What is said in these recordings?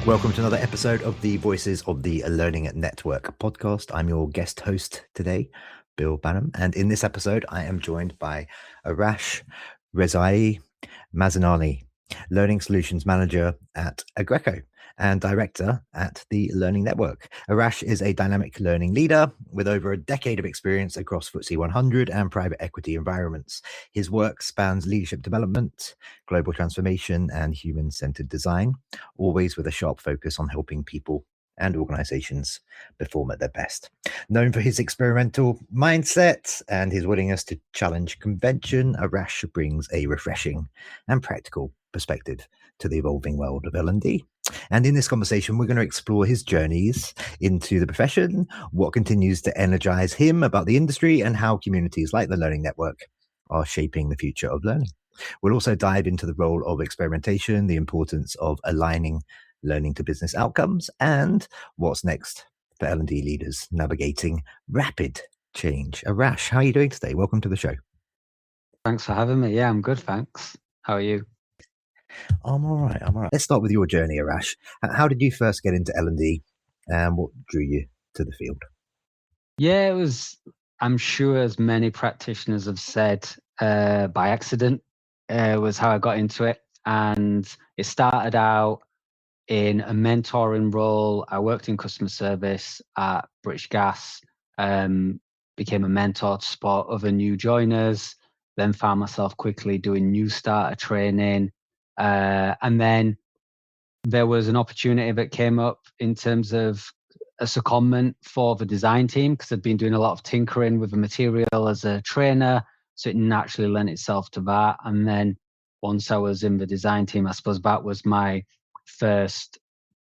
Welcome to another episode of the Voices of the Learning Network podcast. I'm your guest host today, Bill Banham, and in this episode, I am joined by Arash Rezai Mazanani, Learning Solutions Manager at Agreco and Director at the Learning Network. Arash is a dynamic learning leader with over a decade of experience across FTSE 100 and private equity environments. His work spans leadership development, global transformation, and human-centered design, always with a sharp focus on helping people and organizations perform at their best. Known for his experimental mindset and his willingness to challenge convention, Arash brings a refreshing and practical perspective to the evolving world of L&D. And in this conversation, we're going to explore his journeys into the profession, what continues to energize him about the industry, and how communities like the Learning Network are shaping the future of learning. We'll also dive into the role of experimentation, the importance of aligning learning to business outcomes, and what's next for L&D leaders navigating rapid change. Arash, how are you doing today? Welcome to the show. Thanks for having me. Yeah, I'm good, thanks. How are you? I'm all right. Let's start with your journey, Arash. How did you first get into L&D, and what drew you to the field? Yeah, it was, I'm sure as many practitioners have said, by accident was how I got into it. And it started out in a mentoring role. I worked in customer service at British Gas, became a mentor to support other new joiners, then found myself quickly doing new starter training. And then there was an opportunity that came up in terms of a secondment for the design team because I'd been doing a lot of tinkering with the material as a trainer. So it naturally lent itself to that. And then once I was in the design team, I suppose that was my first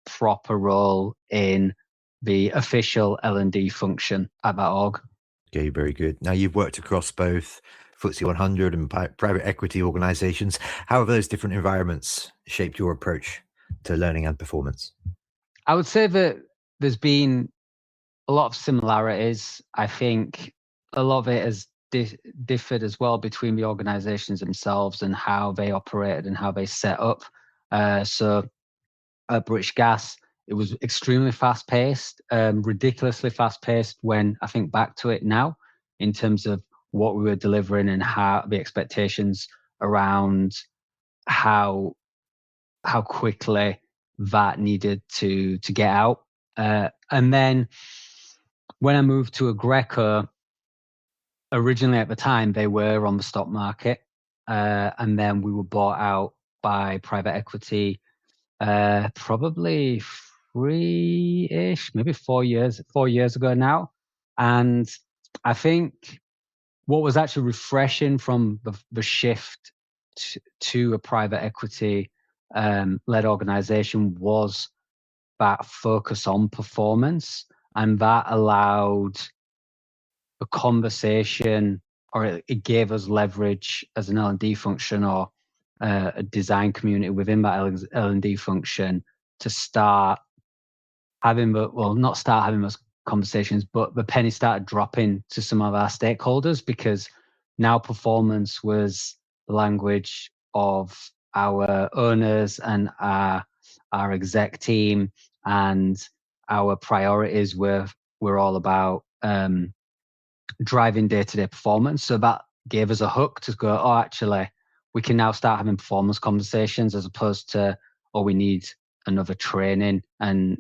proper role in the official L&D function at that org. Okay, very good. Now you've worked across both FTSE 100 and private equity organizations. How have those different environments shaped your approach to learning and performance? I would say that there's been a lot of similarities. I think a lot of it has differed as well between the organizations themselves and how they operated and how they set up. So at British Gas, it was extremely fast paced, ridiculously fast paced when I think back to it now in terms of what we were delivering and how the expectations around how quickly that needed to get out. And then when I moved to Agreco, originally at the time they were on the stock market, and then we were bought out by private equity, probably 3-ish, maybe 4 years ago now. And I think what was actually refreshing from the shift to a private equity led organization was that focus on performance, and that allowed a conversation, or it gave us leverage as an L&D function or a design community within that L&D function to start having not start having those conversations, but the penny started dropping to some of our stakeholders because now performance was the language of our owners and our exec team, and our priorities were all about driving day-to-day performance. So that gave us a hook to go, oh, actually, we can now start having performance conversations as opposed to, oh, we need another training and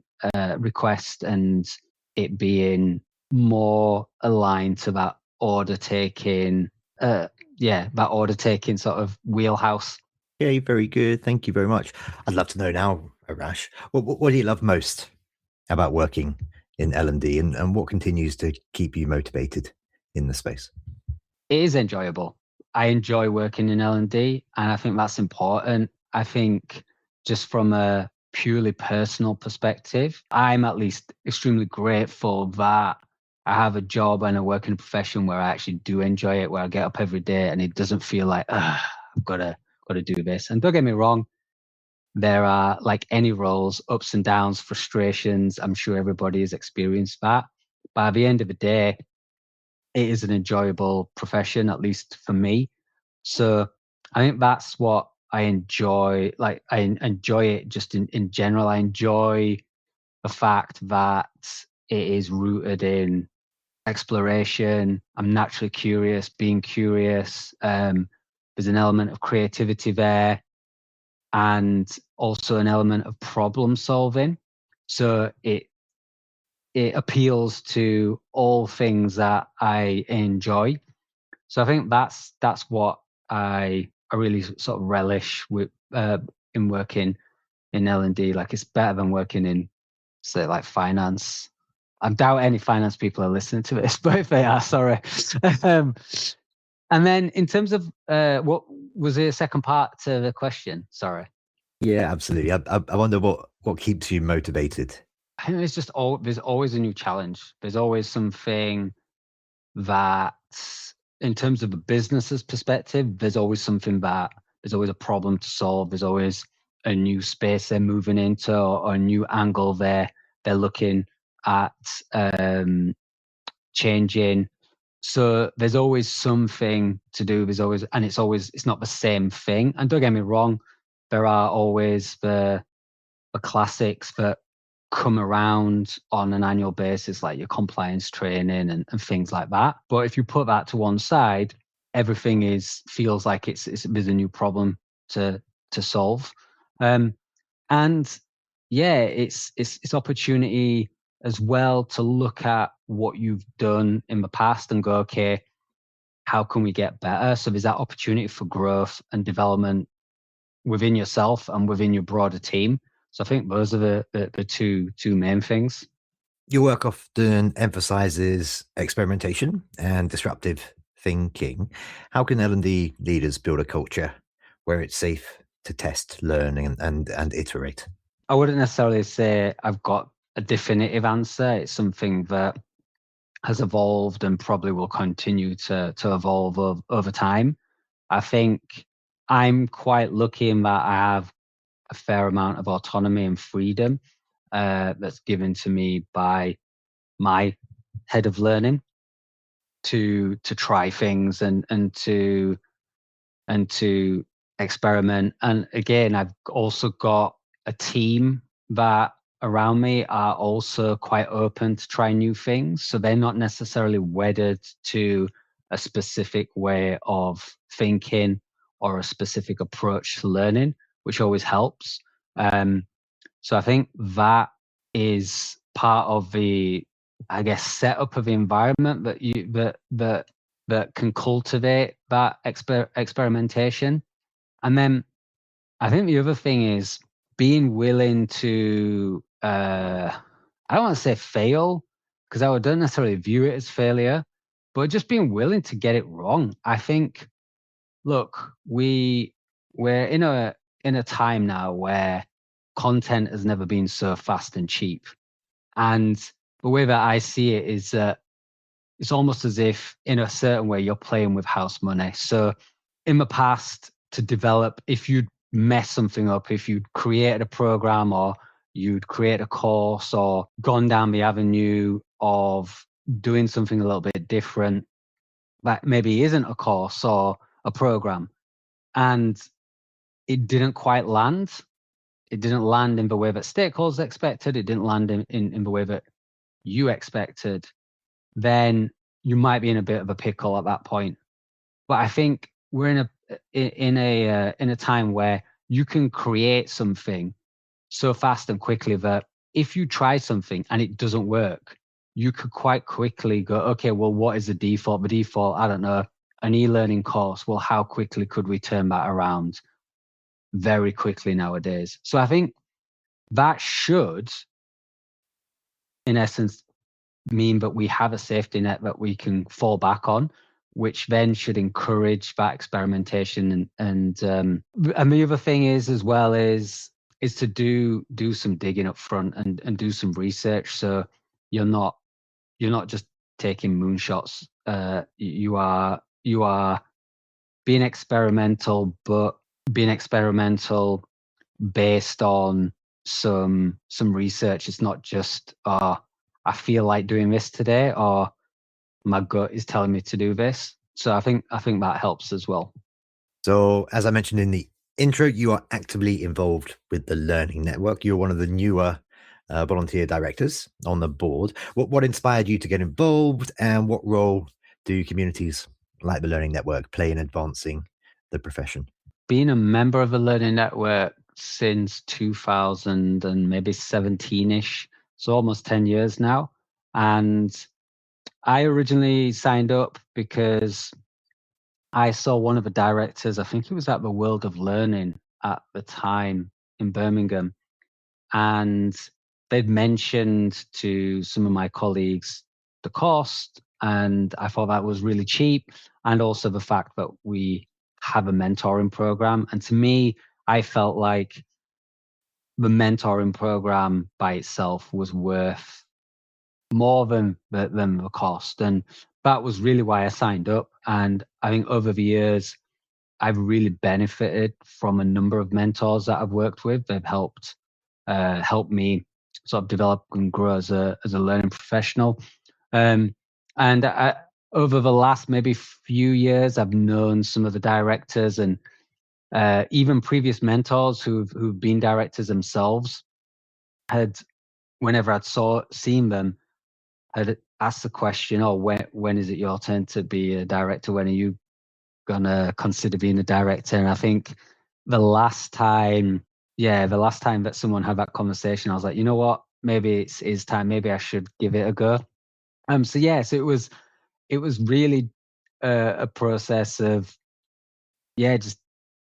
request, and it being more aligned to that order taking, that order taking sort of wheelhouse. Yeah, very good. Thank you very much. I'd love to know now, Arash, what do you love most about working in L&D, and what continues to keep you motivated in the space? It is enjoyable. I enjoy working in L&D, and I think that's important. I think just from a purely personal perspective, I'm at least extremely grateful that I have a job and I work in a profession where I actually do enjoy it, where I get up every day and it doesn't feel like, I've got to do this. And don't get me wrong, there are, like any roles, ups and downs, frustrations. I'm sure everybody has experienced that. But at the end of the day, it is an enjoyable profession, at least for me. So I think that's what I enjoy it just in general. I enjoy the fact that it is rooted in exploration. I'm naturally curious, being curious. There's an element of creativity there, and also an element of problem solving. So it appeals to all things that I enjoy. So I think that's what I really sort of relish with in working in L&D. Like, it's better than working in, say, like finance. I doubt any finance people are listening to this, but if they are, sorry. um, and then in terms of what was the second part to the question? Sorry. Yeah, absolutely. I wonder what keeps you motivated. I think there's always a new challenge. There's always something that, in terms of a business's perspective, there's always a problem to solve. There's always a new space they're moving into, or a new angle they're looking at changing. So there's always something to do. It's not the same thing. And don't get me wrong, there are always the classics that come around on an annual basis, like your compliance training and things like that. But if you put that to one side, everything feels like there's a new problem to solve. And yeah, it's opportunity as well to look at what you've done in the past and go, okay, how can we get better? So there's that opportunity for growth and development within yourself and within your broader team. So I think those are the two main things. Your work often emphasizes experimentation and disruptive thinking. How can L&D leaders build a culture where it's safe to test, learn, and iterate? I wouldn't necessarily say I've got a definitive answer. It's something that has evolved and probably will continue to evolve over time. I think I'm quite lucky in that I have a fair amount of autonomy and freedom that's given to me by my head of learning to try things and to experiment. And again, I've also got a team that around me are also quite open to try new things. So they're not necessarily wedded to a specific way of thinking or a specific approach to learning, which always helps. So I think that is part of the, I guess, setup of the environment that can cultivate that experimentation. And then I think the other thing is being willing to, I don't want to say fail, because I don't necessarily view it as failure, but just being willing to get it wrong. I think, look, we're in a time now where content has never been so fast and cheap. And the way that I see it is that it's almost as if, in a certain way, you're playing with house money. So in the past, to develop, if you'd mess something up, if you'd created a program or you'd create a course or gone down the avenue of doing something a little bit different, that maybe isn't a course or a program, and it didn't quite land. It didn't land in the way that stakeholders expected. It didn't land in the way that you expected. Then you might be in a bit of a pickle at that point. But I think we're in a time where you can create something so fast and quickly that if you try something and it doesn't work, you could quite quickly go, okay, well, what is the default? The default, I don't know, an e-learning course. Well, how quickly could we turn that around? Very quickly nowadays. So I think that should, in essence, mean that we have a safety net that we can fall back on, which then should encourage that experimentation. And the other thing is, as well, is to do some digging up front and do some research. So you're not just taking moonshots. You are being experimental, but being experimental based on some research. It's not just I feel like doing this today, or my gut is telling me to do this. So I think that helps as well. So, as I mentioned in the intro, you are actively involved with the Learning Network. You're one of the newer volunteer directors on the board. What inspired you to get involved, and what role do communities like the Learning Network play in advancing the profession? Being a member of the Learning Network since 2000 and maybe 17-ish, so almost 10 years now. And I originally signed up because I saw one of the directors, I think it was at the World of Learning at the time in Birmingham, and they'd mentioned to some of my colleagues the cost, and I thought that was really cheap, and also the fact that we have a mentoring program. And to me, I felt like the mentoring program by itself was worth more than the cost, and that was really why I signed up. And I think over the years, I've really benefited from a number of mentors that I've worked with. They've helped me sort of develop and grow as a learning professional. Um, and over the last maybe few years, I've known some of the directors and even previous mentors who've been directors themselves. Had Whenever seen them, had asked the question, "Oh, when is it your turn to be a director? When are you gonna consider being a director?" And I think the last time, the last time that someone had that conversation, I was like, you know what? Maybe it's time. Maybe I should give it a go. So it was really a process of just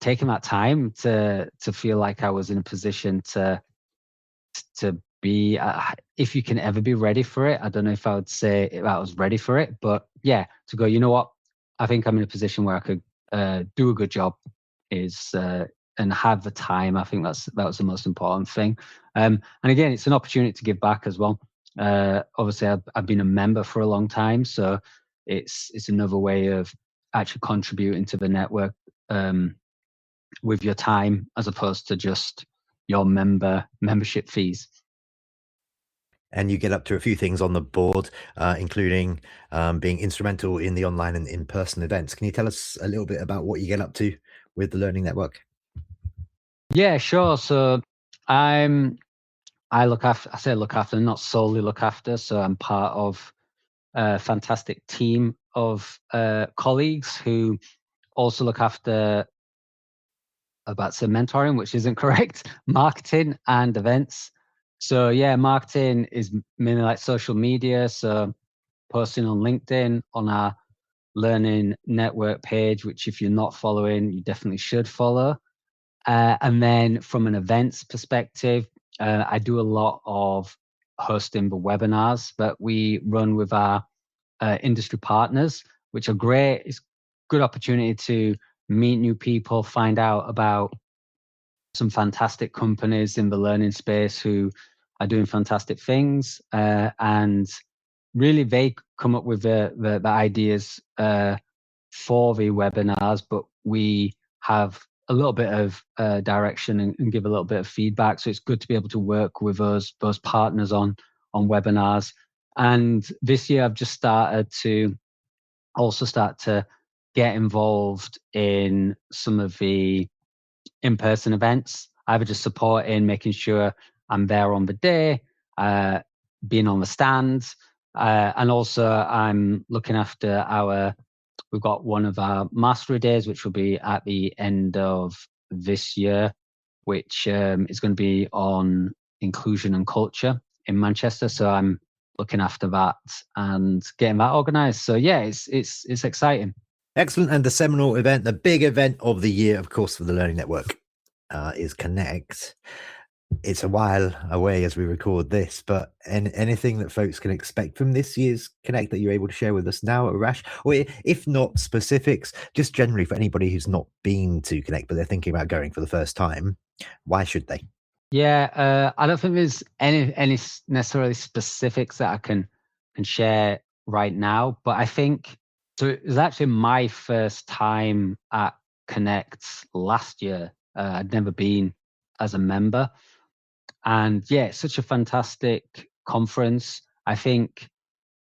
taking that time to feel like I was in a position to be, if you can ever be ready for it. I don't know if I would say if I was ready for it, but yeah, to go, you know what? I think I'm in a position where I could do a good job is and have the time. I think that was the most important thing. And again, it's an opportunity to give back as well. Obviously, I've been a member for a long time, so it's another way of actually contributing to the network with your time as opposed to just your membership fees. And you get up to a few things on the board, including being instrumental in the online and in-person events. Can you tell us a little bit about what you get up to with the Learning Network? Yeah, sure. So I say look after, not solely look after. So I'm part of a fantastic team of colleagues who also look after, about some mentoring, which isn't correct, marketing and events. So yeah, marketing is mainly like social media. So posting on LinkedIn, on our Learning Network page, which if you're not following, you definitely should follow. And then from an events perspective, I do a lot of hosting the webinars that we run with our industry partners, which are great. It's a good opportunity to meet new people, find out about some fantastic companies in the learning space who are doing fantastic things. And really, they come up with the ideas for the webinars, but we have a little bit of direction and give a little bit of feedback. So it's good to be able to work with those partners on webinars. And this year, I've just started to get involved in some of the in-person events, either just supporting, making sure I'm there on the day, being on the stands, and also I'm looking after we've got one of our mastery days, which will be at the end of this year, which is going to be on inclusion and culture in Manchester. So I'm looking after that and getting that organised. So yeah, it's exciting. Excellent. And the seminal event, the big event of the year, of course, for the Learning Network is Connect. It's a while away as we record this, but anything that folks can expect from this year's Connect that you're able to share with us now, Arash, or if not specifics, just generally for anybody who's not been to Connect, but they're thinking about going for the first time, why should they? Yeah, I don't think there's any necessarily specifics that I can share right now, but I think so. It was actually my first time at Connect last year. I'd never been as a member, and yeah, it's such a fantastic conference. I think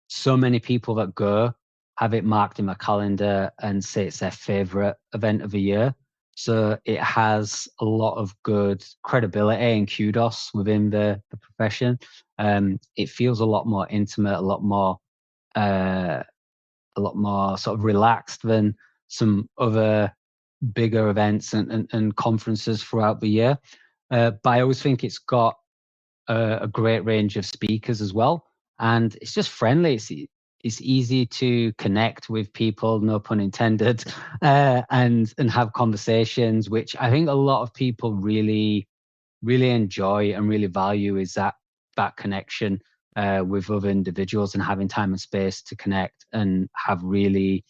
so many people that go have it marked in my calendar and say it's their favorite event of the year. So it has a lot of good credibility and kudos within the profession. It feels a lot more intimate, a lot more sort of relaxed than some other bigger events and conferences throughout the year. But I always think it's got a great range of speakers as well, and it's just friendly. It's easy to connect with people, no pun intended, and have conversations, which I think a lot of people really enjoy and really value, is that connection with other individuals and having time and space to connect and have really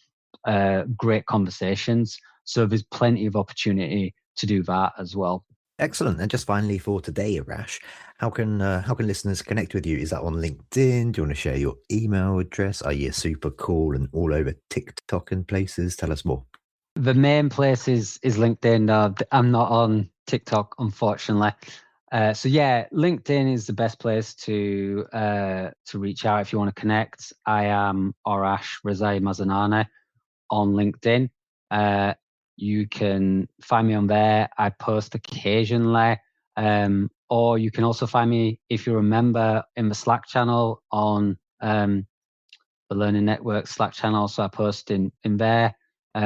great conversations. So there's plenty of opportunity to do that as well. Excellent. And just finally for today, Arash, how can listeners connect with you? Is that on LinkedIn? Do you want to share your email address? Are you super cool and all over TikTok and places? Tell us more. The main place is LinkedIn. I'm not on TikTok, unfortunately. So yeah, LinkedIn is the best place to reach out if you want to connect. I am Arash Rezai Mazanane on LinkedIn. You can find me on there. I post occasionally. Or you can also find me, if you're a member, in the Slack channel on the Learning Network Slack channel. So I post in there. But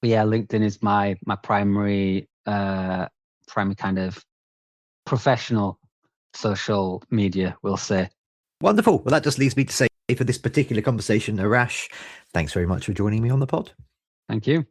yeah, LinkedIn is my primary kind of professional social media, we'll say. Wonderful. Well, that just leaves me to say for this particular conversation, Arash, thanks very much for joining me on the pod. Thank you.